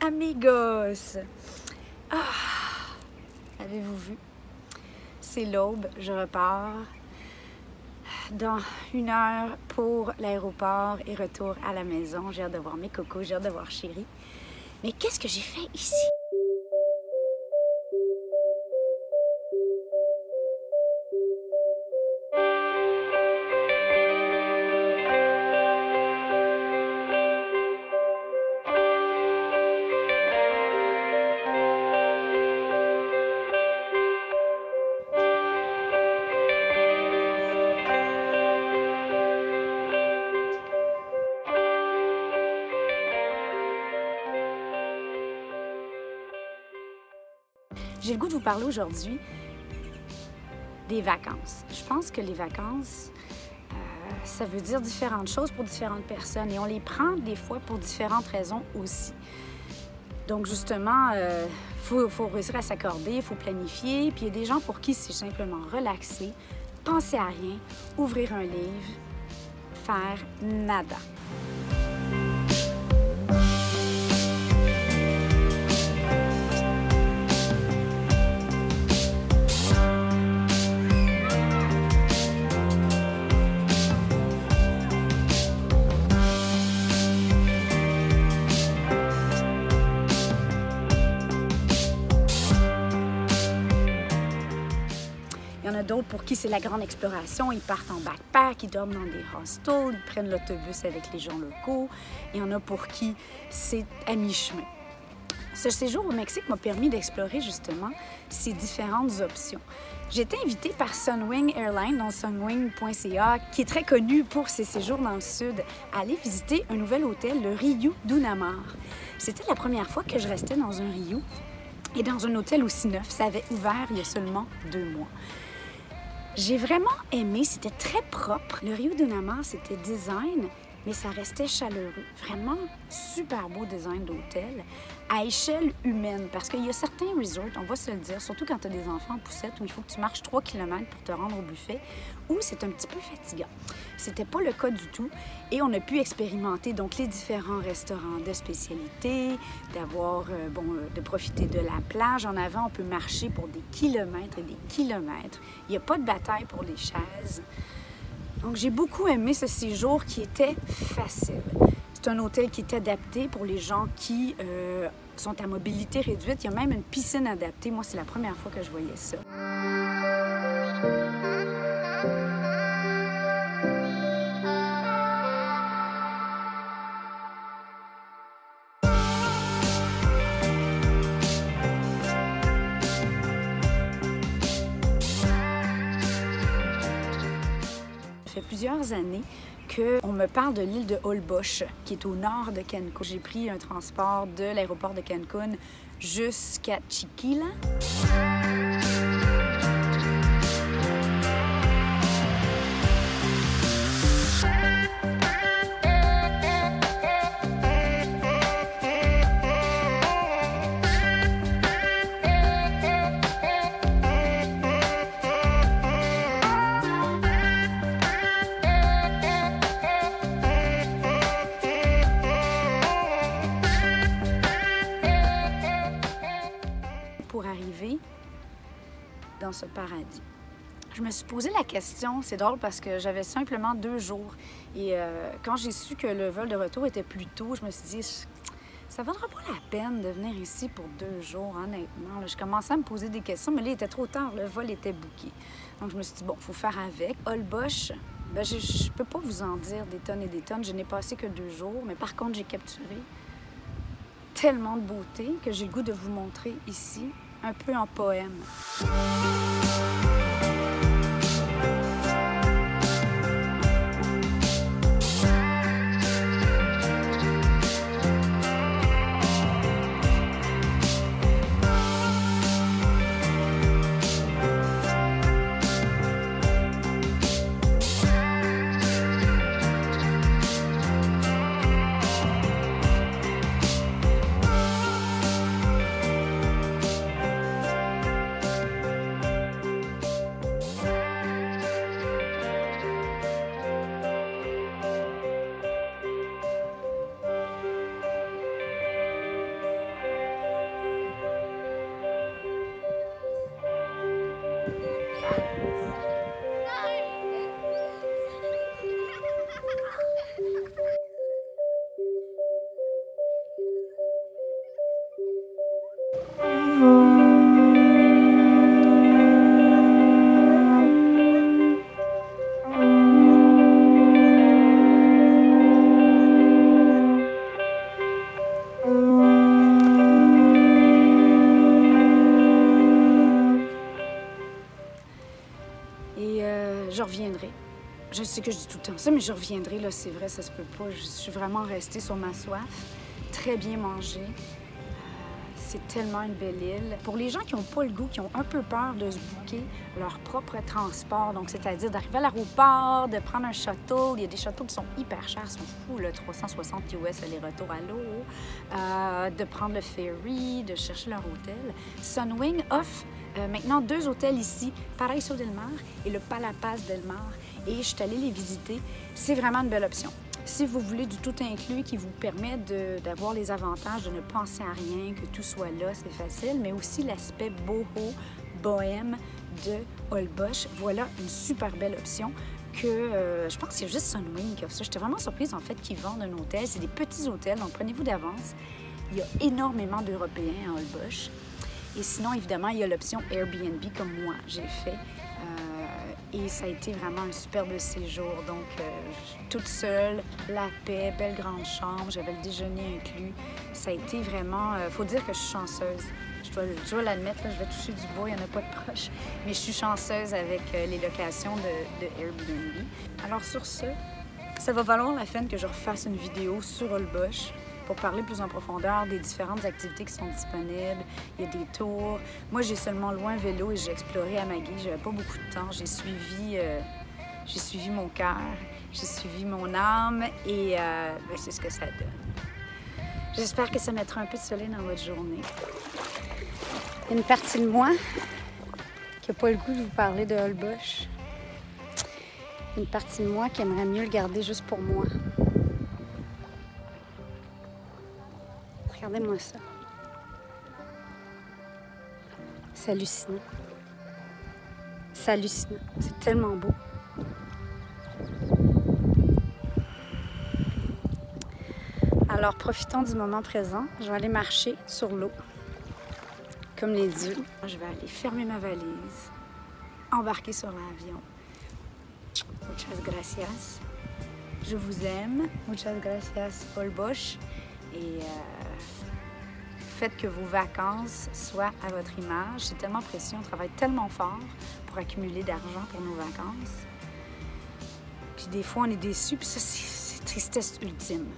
amigos! Avez-vous vu? C'est l'aube, je repars dans 1 heure pour l'aéroport et retour à la maison. J'ai hâte de voir mes cocos, j'ai hâte de voir Chérie. Mais qu'est-ce que j'ai fait ici? J'ai le goût de vous parler aujourd'hui des vacances. Je pense que les vacances, ça veut dire différentes choses pour différentes personnes et on les prend des fois pour différentes raisons aussi. Donc justement, faut réussir à s'accorder, il faut planifier. Puis il y a des gens pour qui c'est simplement relaxer, penser à rien, ouvrir un livre, faire nada. Il y en a d'autres pour qui c'est la grande exploration. Ils partent en backpack, ils dorment dans des hostels, ils prennent l'autobus avec les gens locaux. Il y en a pour qui c'est à mi-chemin. Ce séjour au Mexique m'a permis d'explorer justement ces différentes options. J'ai été invitée par Sunwing Airlines, donc sunwing.ca, qui est très connu pour ses séjours dans le sud, à aller visiter un nouvel hôtel, le Riu Dunamar. C'était la première fois que je restais dans un Riu et dans un hôtel aussi neuf. Ça avait ouvert il y a seulement 2 mois. J'ai vraiment aimé, c'était très propre. Le Riu Dunamar, c'était design, mais ça restait chaleureux. Vraiment super beau design d'hôtel à échelle humaine. Parce qu'il y a certains resorts, on va se le dire, surtout quand tu as des enfants en poussette où il faut que tu marches 3 km pour te rendre au buffet, où c'est un petit peu fatigant. C'était pas le cas du tout et on a pu expérimenter donc les différents restaurants de spécialité, de profiter de la plage. En avant, on peut marcher pour des kilomètres et des kilomètres. Il n'y a pas de bataille pour les chaises. Donc, j'ai beaucoup aimé ce séjour qui était facile. C'est un hôtel qui est adapté pour les gens qui sont à mobilité réduite. Il y a même une piscine adaptée. Moi, c'est la première fois que je voyais ça. Ça fait plusieurs années qu'on me parle de l'île de Holbox, qui est au nord de Cancun. J'ai pris un transport de l'aéroport de Cancun jusqu'à Chiquila. Pour arriver dans ce paradis. Je me suis posé la question, c'est drôle parce que j'avais simplement 2 jours et quand j'ai su que le vol de retour était plus tôt, je me suis dit, ça ne vaudra pas la peine de venir ici pour 2 jours, honnêtement. Là, je commençais à me poser des questions, mais là, il était trop tard, le vol était booké. Donc, je me suis dit, bon, il faut faire avec. Holbox, ben, je ne peux pas vous en dire des tonnes et des tonnes. Je n'ai passé que 2 jours, mais par contre, j'ai capturé tellement de beauté que j'ai le goût de vous montrer ici, un peu en poème. Je reviendrai. Je sais que je dis tout le temps ça, mais je reviendrai, là, c'est vrai, ça se peut pas. Je suis vraiment restée sur ma soif. Très bien mangé. C'est tellement une belle île. Pour les gens qui n'ont pas le goût, qui ont un peu peur de se booker leur propre transport, donc c'est-à-dire d'arriver à l'aéroport, de prendre un shuttle. Il y a des shuttles qui sont hyper chers, sont fous, là, 360 US aller-retour à l'eau, de prendre le ferry, de chercher leur hôtel. Sunwing offre maintenant 2 hôtels ici, Paraíso del Mar et le Palapas del Mar, et je suis allée les visiter. C'est vraiment une belle option. Si vous voulez du tout inclus qui vous permet d'avoir les avantages de ne penser à rien, que tout soit là, c'est facile, mais aussi l'aspect boho, bohème de Holbox, voilà une super belle option que je pense que c'est juste Sunwing qui offre ça. J'étais vraiment surprise en fait qu'ils vendent un hôtel. C'est des petits hôtels, donc prenez-vous d'avance. Il y a énormément d'Européens à Holbox. Et sinon, évidemment, il y a l'option Airbnb comme moi j'ai fait. Et ça a été vraiment un superbe séjour. Donc, toute seule, la paix, belle grande chambre, j'avais le déjeuner inclus. Ça a été vraiment... faut dire que je suis chanceuse. Je dois l'admettre, je vais toucher du bois, il n'y en a pas de proche. Mais je suis chanceuse avec les locations de Airbnb. Alors sur ce, ça va valoir la peine que je refasse une vidéo sur Holbox pour parler plus en profondeur des différentes activités qui sont disponibles. Il y a des tours. Moi, j'ai seulement loué un vélo et j'ai exploré à ma guise. J'avais pas beaucoup de temps. J'ai suivi mon cœur, j'ai suivi mon âme et ben, c'est ce que ça donne. J'espère que ça mettra un peu de soleil dans votre journée. Il y a une partie de moi qui n'a pas le goût de vous parler de Holbox. Une partie de moi qui aimerait mieux le garder juste pour moi. Regardez-moi ça. C'est hallucinant. C'est hallucinant. C'est tellement beau. Alors, profitons du moment présent. Je vais aller marcher sur l'eau, comme les dieux. Je vais aller fermer ma valise, embarquer sur l'avion. Muchas gracias. Je vous aime. Muchas gracias, Holbox. Et faites que vos vacances soient à votre image. C'est tellement précieux. On travaille tellement fort pour accumuler d'argent pour nos vacances. Puis des fois, on est déçus. Puis ça, c'est tristesse ultime.